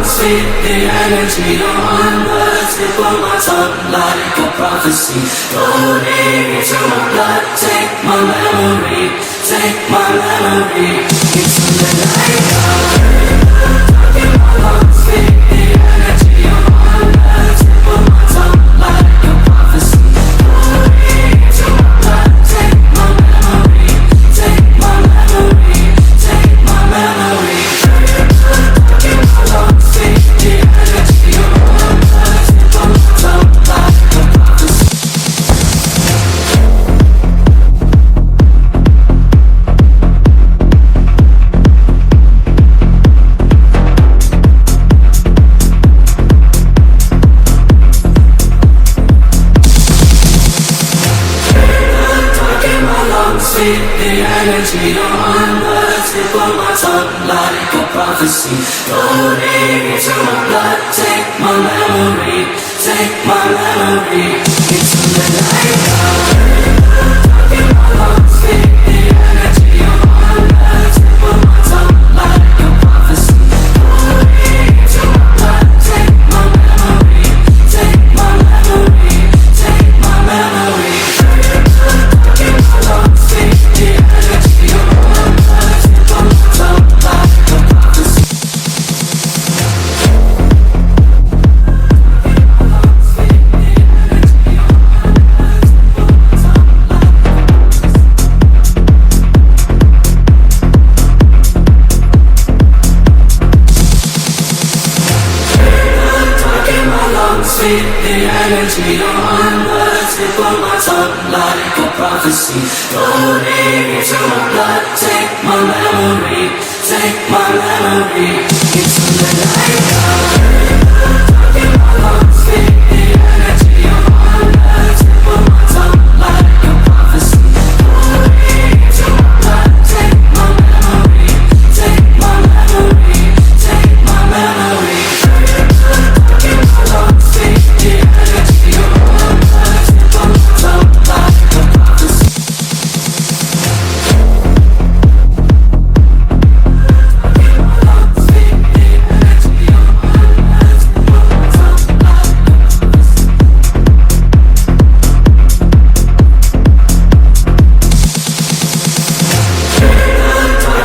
lungs, feel the energy. Your one words slip on my tongue like a prophecy. Floating into my blood, take my memory, take my memory. It's in the night. In my lungs, feel the energy. Your one words slip on my tongue like a prophecy. Floating into my blood, take my memory, take my memory, take my memory. Feel the energy, your one words slip on my tongue like a prophecy. Floating into my blood, take my memory, take my memory. It's in the night. In my lungs, feel the energy, your one words slip on my tongue like a prophecy. Floating into my blood, take my memory, take my memory, take my memory. In my lungs, feel the energy, your one words slip on my tongue like a prophecy. Feel the energy, your one words slip on my tongue like a prophecy. Floating into my blood, take my memory, take my memory. It's in the night. In my lungs, feel the energy, your one words slip on my tongue like a prophecy. Floating into my blood, take my memory, take my memory, take my memory. In my lungs, feel the energy, your one words slip on my tongue like a prophecy. In my lungs, feel the energy, your one words slip on my tongue like a prophecy.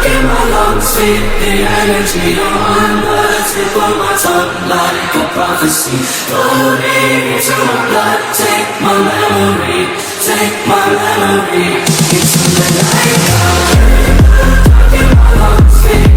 In my lungs, feel the energy, your one words slip on my tongue like a prophecy. Floating into my blood, take my memory, take my memory. It's in the night. In my lungs, feel